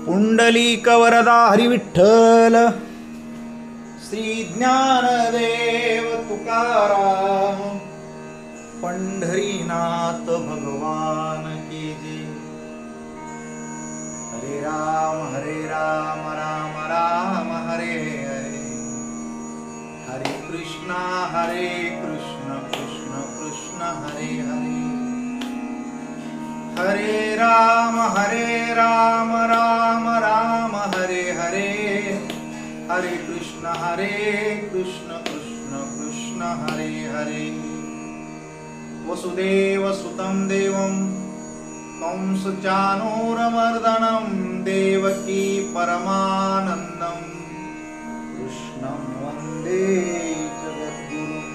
पुंडलिक वरदा हरी विठ्ठल. श्री ज्ञानदेव तुकाराम पंढरीनाथ भगवान की जय. हरे राम राम राम हरे हरे, हरे कृष्णा कृष्ण कृष्ण हरे हरे. हरे राम राम राम हरे हरे, हरे कृष्ण कृष्ण कृष्ण हरे हरे. वसुदेव सुतं देवं कंसचानूरमर्दनं देवकी परमानन्दं कृष्णं वन्दे जगद्गुरुं.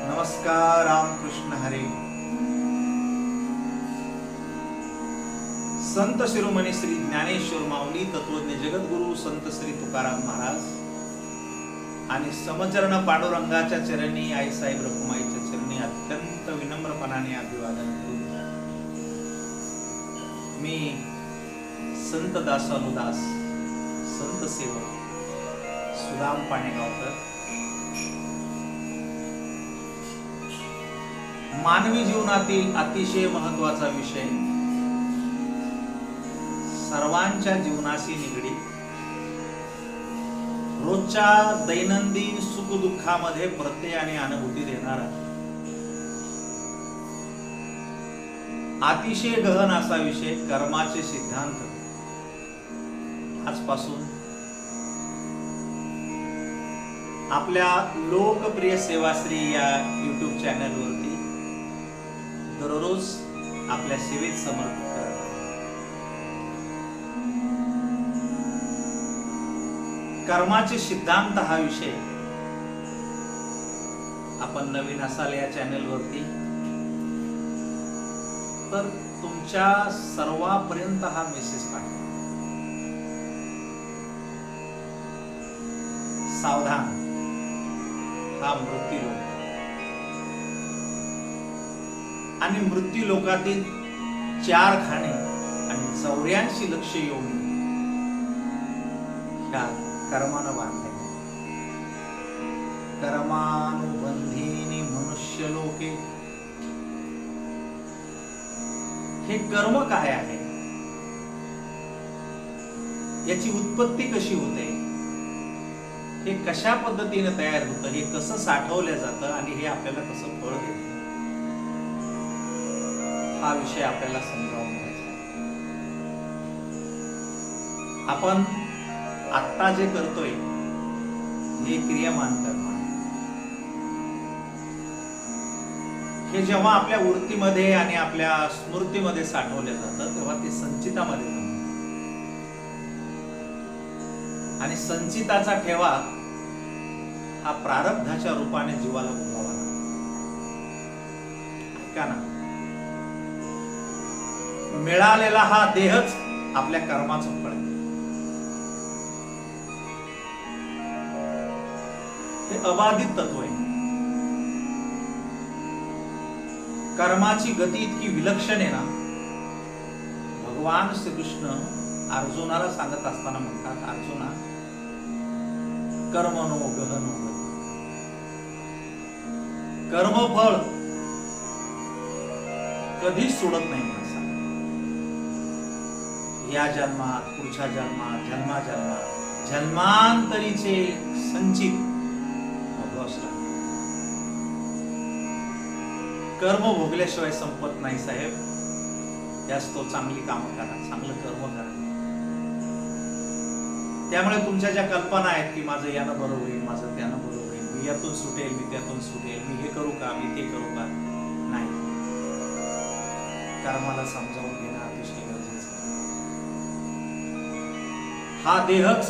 नमस्कार. रामकृष्ण हरे. संत शिरोमणी श्री ज्ञानेश्वर माऊली तत्वज्ञ जगद्गुरु संत श्री तुकाराम महाराज आणि समचरण पांडुरंगाच्या चरणी आईसाहेब रखुमाईच्या चरणी अत्यंत विनम्रपणाने अभिवादन करू. मी संत दासानुदास संत सेवक सुदाम पाणेगावकर. मानवी जीवनातील अतिशय महत्वाचा विषय, सर्वांच्या जीवनाशी निगडीत, रोजच्या दैनंदिन सुखदुःखामध्ये प्रत्ययाने अनुभूती देणारा अतिशय गहन असा विषय, कर्माचे सिद्धांत. आजपासून आपल्या लोकप्रिय सेवाश्री या युट्यूब चॅनलवरती दररोज आपल्या सेवेत समर्पित करत. कर्माचे सिद्धांत हा विषय आपण नवीन असाल या चॅनलवरती तर तुमच्या सर्वांपर्यंत हा मेसेज पाठवा. सावधान, हा मृत्यूलोक आणि मृत्यू लोकातील 4 खाणे आणि 84 लक्ष येऊन ह्या कर्मानं बांधले. कर्मानुबंधीनी मनुष्य लोके. हे कर्म काय आहे, याची उत्पत्ती कशी होते, हे कशा पद्धतीने तयार होतं, हे कसं साठवलं जातं आणि हे आपल्याला कसं फळ देतं, हा विषय आपल्याला समजावून घ्यायचा. आपण आत्ता जे करतोय हे क्रियामान कर्म आहे. हे जेव्हा आपल्या वृत्तीमध्ये आणि आपल्या स्मृतीमध्ये साठवलं जातं तेव्हा ते संचितामध्ये जमतं आणि संचिताचा ठेवा हा प्रारब्धाच्या रूपाने जीवाला भोगावा लागतो. ऐका ना, मिळालेला हा देहच आपल्या कर्माचं फळ आहे. हे अबाधित तत्व आहे. कर्माची गती इतकी विलक्षण आहे ना, भगवान श्रीकृष्ण अर्जुनाला सांगत असताना म्हणतात, अर्जुना कर्मणो गहनो गती. कर्मफळ कधीच सोडत नाही माणसाला. या जन्मात, पुढच्या जन्मात, जन्माजन्मात, जन्मांतरीचे संचित कर्म भोगल्याशिवाय संपत नाही साहेब. जास्त चांगली कामं करा, चांगलं कर्म करा. त्यामुळे तुमच्या ज्या कल्पना आहेत की माझं यानं बरं होईल, माझं त्यानं बरं होईल, मी यातून सुटेल, मी त्यातून सुटेल, मी हे करू का, मी ते करू का, नाही. कर्माला समजावून घेणं अतिशय गरजेचं आहे. हा देहच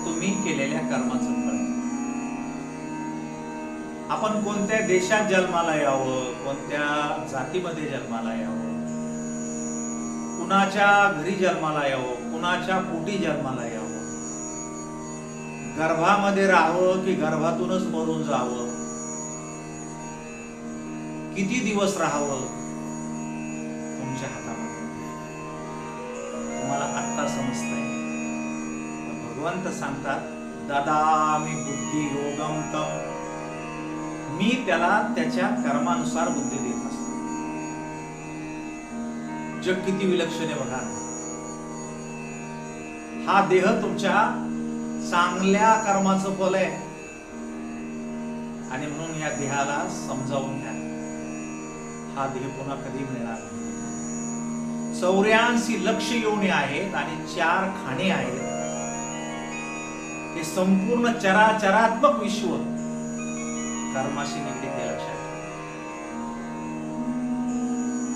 तुम्ही केलेल्या कर्माचं फळ. आपण कोणत्या देशात जन्माला यावं, कोणत्या जातीमध्ये जन्माला यावं, कुणाच्या घरी जन्माला यावं, कुणाच्या पोटी जन्माला यावं, गर्भामध्ये राहावं की गर्भातूनच मरून जावं, किती दिवस राहावं, तुमच्या हातामध्ये. तुम्हाला आत्ता समजतंय. भगवंत सांगतात, ददामि बुद्धी योगम तम, मी त्याला त्याच्या कर्मानुसार बुद्धी देत असतो. जग किती विलक्षण आहे बघा. हा देह तुमच्या चांगल्या कर्माचं फल आहे आणि म्हणून या देहाला समजावून घ्या. हा देह पुन्हा कधी मिळणार नाही. 84 लक्ष योनी आहेत आणि 4 खाणे आहेत. हे संपूर्ण चराचरात्मक विश्व कर्माशी निगडीत आहे. लक्षात.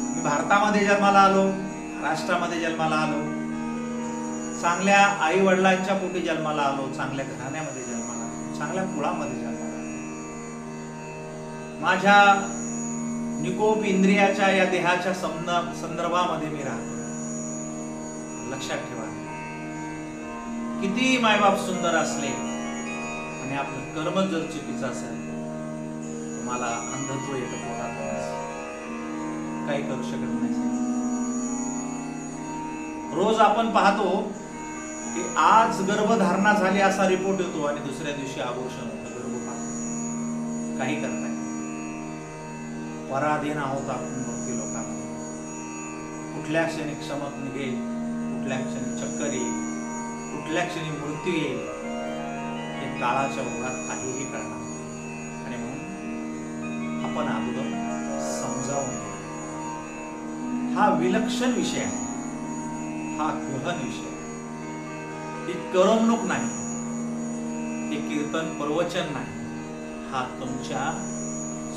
मी भारतामध्ये जन्माला आलो, राष्ट्रामध्ये जन्माला आलो, चांगल्या आई वडिलांच्या पोटी जन्माला आलो, चांगल्या घराण्यामध्ये जन्माला आलो, चांगल्या कुळामध्ये जन्माला आलो. माझ्या निकोप इंद्रियाच्या या देहाच्या संदर्भामध्ये मी राहतो. लक्षात ठेवा, किती मायबाप सुंदर असले आणि आपलं कर्म जर चुकीचं असेल, तुम्हाला अंधत्व येतं पोटातूनच, काही करू शकत नाही. रोज आपण पाहतो की आज गर्भधारणा झाली असा रिपोर्ट येतो आणि दुसऱ्या दिवशी अबॉर्शन होतं, गर्भपात. काही करता येईल. पराधीन आहोत आपण भक्ती लोकांना. कुठल्या क्षणी क्षमत निघेल, कुठल्या क्षणी चक्कर येईल, कुठल्या क्षणी मृत्यू येईल, हे काळाच्या ओघात काहीही कळणार. आणि म्हणून आपण अगोदर समजावून घ्या. हा विलक्षण विषय आहे, हा गहन विषय. ही करमणूक नाही, हे कीर्तन प्रवचन नाही. हा तुमच्या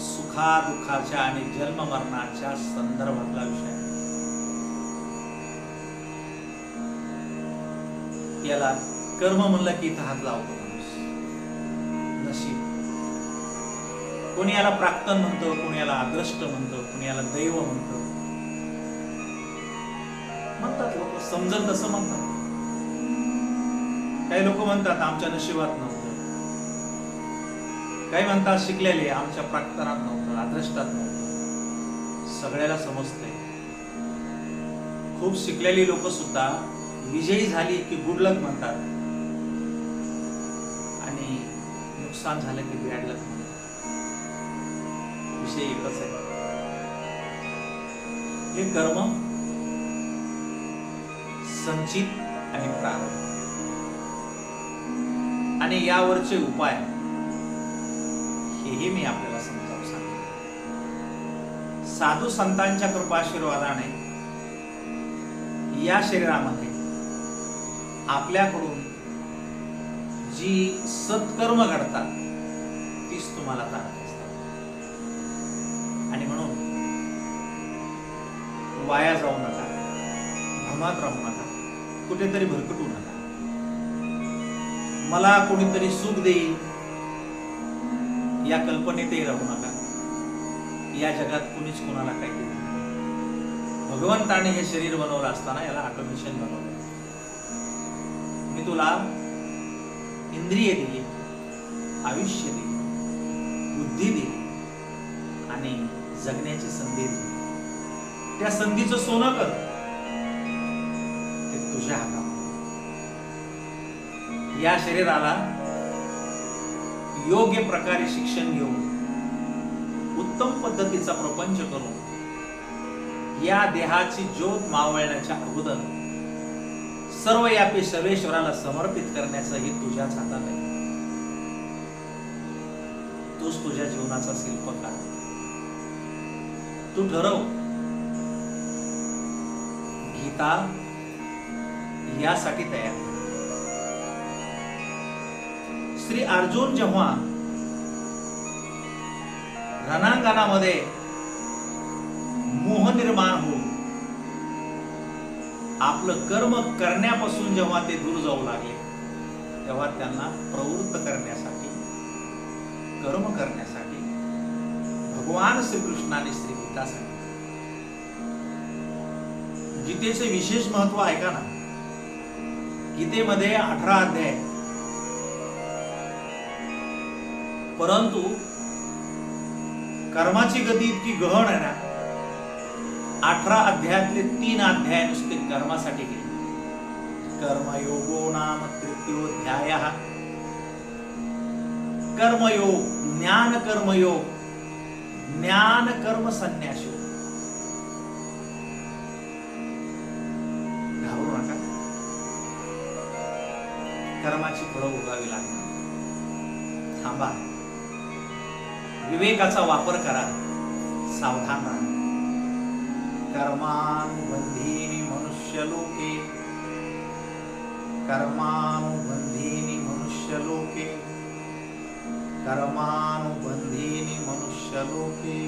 सुखादुःखाच्या आणि जन्म मरणाच्या संदर्भातला विषय आहे. याला कर्म म्हणलं की इथं हात लावतो माणूस. नशीब. कोणी याला प्राक्तन म्हणतो, कोणी याला अदृष्ट म्हणतो, कोणी याला दैव म्हणतो. म्हणतात लोक, समजल तसं म्हणतात. काही लोक म्हणतात आमच्या नशिबात नव्हतं, काही म्हणतात शिकलेले आमच्या प्राक्तनात नव्हतं, अदृष्टात नव्हतं. सगळ्याला समजतंय. खूप शिकलेली लोक सुद्धा विजयी झाली की गुड लक म्हणतात आणि नुकसान झालं की बॅड लक म्हणतात. विषय एकच आहे. हे कर्म संचित आणि प्रारंभ आणि यावरचे उपाय हेही मी आपल्याला समजावून सांगतो. साधू संतांच्या कृपाशीर्वादाने या शरीरामध्ये आपल्याकडून जी सत्कर्म घडतात तीच तुम्हाला तारत असतात. आणि म्हणून वाया जाऊ नका, भ्रमात राहू नका, कुठेतरी भरकटू नका. मला कोणीतरी सुख देईल या कल्पनेतही राहू नका. या जगात कुणीच कोणाला काही देत नाही. भगवंताने हे शरीर बनवलं असताना याला ऑटोमेशन बनवलं. मी तुला इंद्रिय दिली, आयुष्य दिली, बुद्धी दिली आणि जगण्याची संधी दिली. त्या संधीचं सोनं कर. ते तुझ्या हातात. या शरीराला योग्य प्रकारे शिक्षण घेऊन उत्तम पद्धतीचा प्रपंच करून या देहाची ज्योत मावळण्याच्या अगोदर सर्वव्यापी सर्वेश्वराला समर्पित करण्याचं हे तुझ्याच हातात आहे. तूच तुझ्या जीवनाचा शिल्पकार. तू ठरव. गीता यासाठी तयार. श्री अर्जुन जेव्हा रणांगणामध्ये मोह निर्माण होऊन आपलं कर्म करण्यापासून जेव्हा ते दूर जाऊ लागले, तेव्हा त्यांना प्रवृत्त करण्यासाठी, कर्म करण्यासाठी भगवान श्रीकृष्णाने श्री गीता सांगितली. गीतेचे विशेष महत्व ऐका ना. गीतेमध्ये 18 अध्याय, परंतु कर्माची गती इतकी गहन आहे ना 18 अध्यायातले 3 अध्याय नुसते कर्मासाठी गेले. कर्मयोगो नाम तृतीयोऽध्यायः. कर्मयोग, ज्ञान कर्मयोग, ज्ञान कर्म संन्यास योग. घाबरू नका, कर्माची फळं भोगावी लागणार. थांबा, विवेकाचा वापर करा, सावधान राहा. कर्मानुबंधीनि मनुष्यलोके, कर्मानुबंधीनि मनुष्यलोके, कर्मानुबंधीनि मनुष्यलोके.